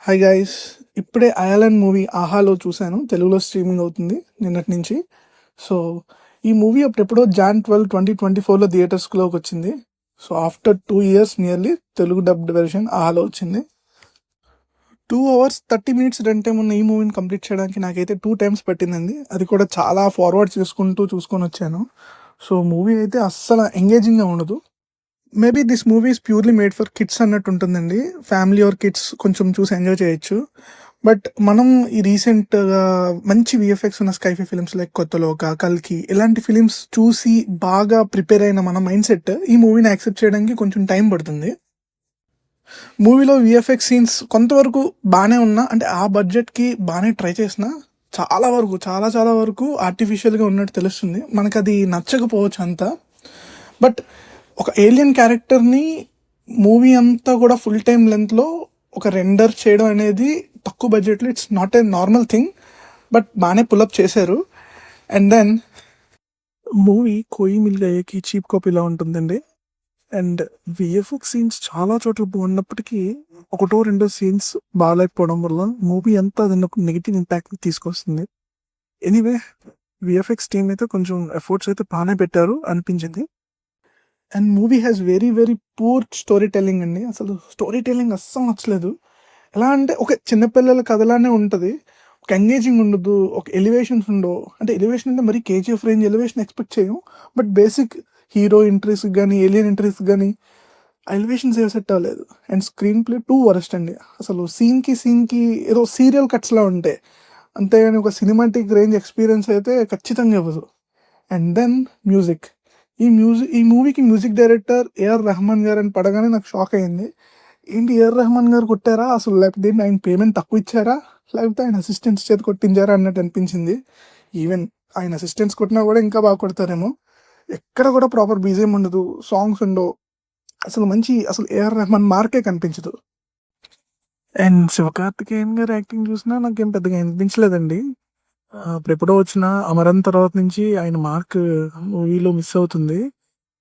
Hi guys. ఇప్పుడే 'అయాలన్' movie 'ఆహాలో' చూశాను. తెలుగులో స్ట్రీమింగ్ అవుతుంది నిన్నటి నుంచి. సో, ఈ మూవీ అప్పుడెప్పుడో జాన్ 12, 2024లో థియేటర్స్‌లోకి వచ్చింది. So, after 2 years nearly Telugu dubbed version 'ఆహాలో' వచ్చింది. 2 అవర్స్ 30 మినిట్స్ రన్ టైమ్ ఉన్న ఈ మూవీని కంప్లీట్ చేయడానికి నాకైతే 2 టైమ్స్ పట్టిందండి. అది కూడా చాలా ఫార్వర్డ్ చేసుకుంటూ చూసుకొనొచ్చాను. సో, మూవీ అయితే అస్సల ఎంగేజింగ్‌గా ఉండదు. Maybe this movie is purely made for kids అన్నట్టు ఉంటుందండి. ఫ్యామిలీ ఆర్ కిడ్స్ కొంచెం చూసి ఎంజాయ్ చేయొచ్చు. బట్ మనం ఈ రీసెంట్‌గా మంచి వీఎఫ్ఎక్స్ ఉన్న స్కైఫై ఫిల్మ్స్ లైక్ 'కొత్తలోక', 'కల్కి' ఇలాంటి ఫిలిమ్స్ చూసి బాగా ప్రిపేర్ అయిన మన మైండ్ సెట్ ఈ మూవీని యాక్సెప్ట్ చేయడానికి కొంచెం టైం పడుతుంది. మూవీలో వీఎఫ్ఎక్స్ సీన్స్ కొంతవరకు బాగానే ఉన్నా, అంటే ఆ బడ్జెట్‌కి బాగానే ట్రై చేసినా చాలా వరకు చాలా వరకు ఆర్టిఫిషియల్‌గా ఉన్నట్టు తెలుస్తుంది. మనకది నచ్చకపోవచ్చు అంతా. బట్ ఒక ఏలియన్ క్యారెక్టర్ని మూవీ అంతా కూడా ఫుల్ టైం లెంత్లో ఒక రెండర్ చేయడం అనేది తక్కువ బడ్జెట్లో it's not a normal thing. But బాగానే పుల్అప్ చేశారు. అండ్ దెన్ మూవీ 'కోయి మిల్ గయేకి' చీప్ కాపీలా ఉంటుందండి. అండ్ విఎఫ్ఎక్స్ సీన్స్ చాలా చోట్ల బాగున్నప్పటికీ ఒకటో రెండో సీన్స్ బాగాలేకపోవడం వల్ల మూవీ అంతా అది ఒక నెగిటివ్ ఇంపాక్ట్ తీసుకొస్తుంది. ఎనీవే, విఎఫ్ఎక్స్ టీమ్ అయితే కొంచెం ఎఫర్ట్స్ అయితే బాగానే పెట్టారు అనిపించింది. And movie has very poor story telling అండి. అసలు స్టోరీ టెల్లింగ్ అస్సలు నచ్చలేదు. ఎలా అంటే ఒక చిన్నపిల్లల కథలానే ఉంటుంది. ఒక ఎంగేజింగ్ ఉండదు, ఒక ఎలివేషన్స్ ఉండవు. అంటే ఎలివేషన్ అంటే మరి కేజీఎఫ్ రేంజ్ ఎలివేషన్ ఎక్స్పెక్ట్ చేయం. బట్ బేసిక్ హీరో ఇంట్రెస్ట్ కానీ ఏలియన్ ఇంట్రెస్ట్ కానీ ఆ ఎలివేషన్స్ ఏ సెట్ అవ్వలేదు. And screen play two worst అండి. అసలు సీన్కి ఏదో సీరియల్ కట్స్లా ఉంటాయి, అంతేగాని ఒక సినిమాటిక్ రేంజ్ ఎక్స్పీరియన్స్ అయితే ఖచ్చితంగా ఇవ్వదు. అండ్ దెన్ ఈ మూవీకి మ్యూజిక్ డైరెక్టర్ ఏఆర్ రెహమాన్ గారు అని పడగానే నాకు షాక్ అయింది. ఏంటి ఏఆర్ రెహమాన్ గారు కొట్టారా అసలు, లేకపోతే ఆయన పేమెంట్ తక్కువ ఇచ్చారా, లేకపోతే ఆయన అసిస్టెంట్స్ చేతి కొట్టించారా అన్నట్టు అనిపించింది. ఈవెన్ ఆయన అసిస్టెంట్స్ కొట్టినా కూడా ఇంకా బాగా కొడతారేమో. ఎక్కడ కూడా ప్రాపర్ బీజిఎం ఉండదు, సాంగ్స్ ఉండవు. అసలు ఏఆర్ రెహమాన్ మార్కే కనిపించదు. అండ్ శివకార్తికేయన్ గారు యాక్టింగ్ చూసినా నాకేం పెద్దగా అనిపించలేదండి. అప్పుడెప్పుడో వచ్చిన అమరన్ తర్వాత నుంచి ఆయన మార్క్ మూవీలో మిస్ అవుతుంది.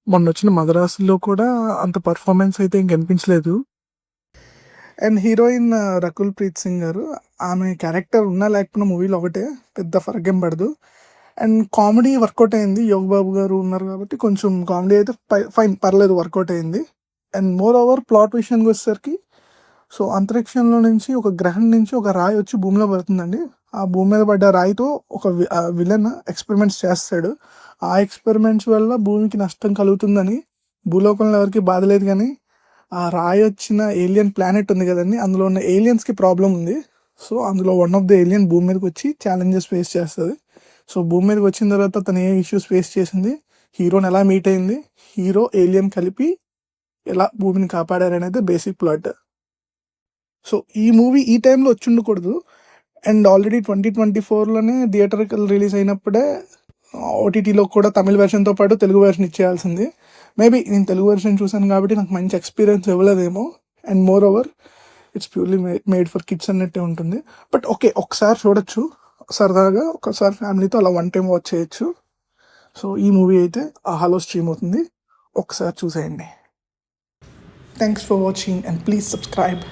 మొన్న వచ్చిన మదరాసులో కూడా అంత పర్ఫార్మెన్స్ అయితే ఇంక అనిపించలేదు. అండ్ హీరోయిన్ రకుల్ ప్రీత్ సింగ్ గారు, ఆమె క్యారెక్టర్ ఉన్నా లేకపోయినా మూవీలో ఒకటే, పెద్ద ఫరకేం పడదు. అండ్ కామెడీ వర్కౌట్ అయింది. యోగ్ బాబు గారు ఉన్నారు కాబట్టి కొంచెం కామెడీ అయితే ఫైన్ పర్లేదు, వర్కౌట్ అయింది. అండ్ మోర్ ఓవర్ ప్లాట్ విషయానికి వచ్చేసరికి, సో అంతరిక్షంలో నుంచి ఒక గ్రహం నుంచి ఒక రాయి వచ్చి భూమిలో పడుతుందండి. ఆ భూమి మీద పడ్డ రాయితో ఒక విలన్ ఎక్స్పెరిమెంట్స్ చేస్తాడు. ఆ ఎక్స్పెరిమెంట్స్ వల్ల భూమికి నష్టం కలుగుతుందని భూలోకంలో ఎవరికి బాధ లేదు, కానీ ఆ రాయి వచ్చిన ఏలియన్ ప్లానెట్ ఉంది కదండి, అందులో ఉన్న ఏలియన్స్కి ప్రాబ్లం ఉంది. సో అందులో వన్ ఆఫ్ ద ఏలియన్ భూమి మీదకి వచ్చి ఛాలెంజెస్ ఫేస్ చేస్తుంది. సో భూమి మీదకి వచ్చిన తర్వాత తను ఏ ఇష్యూస్ ఫేస్ చేసింది, హీరోని ఎలా మీట్ అయింది, హీరో ఏలియన్ కలిపి ఎలా భూమిని కాపాడారనేది బేసిక్ ప్లాట్. సో ఈ మూవీ ఈ టైంలో వచ్చి ఉండకూడదు. అండ్ ఆల్రెడీ 2024లోనే థియేటర్కల్ రిలీజ్ అయినప్పుడే ఓటీటీలో కూడా తమిళ వెర్షన్తో పాటు తెలుగు వెర్షన్ ఇచ్చేయాల్సింది. మేబీ నేను తెలుగు వెర్షన్ చూసాను కాబట్టి నాకు మంచి ఎక్స్పీరియన్స్ ఇవ్వలేదేమో. And moreover it's purely made for kids అన్నట్టే ఉంటుంది. బట్ ఓకే, ఒకసారి చూడొచ్చు సరదాగా, ఒకసారి ఫ్యామిలీతో అలా వన్ టైం వాచ్ చేయొచ్చు. సో ఈ మూవీ అయితే ఆహాలో స్ట్రీమ్ అవుతుంది, ఒకసారి చూసేయండి. Thanks for watching and please subscribe.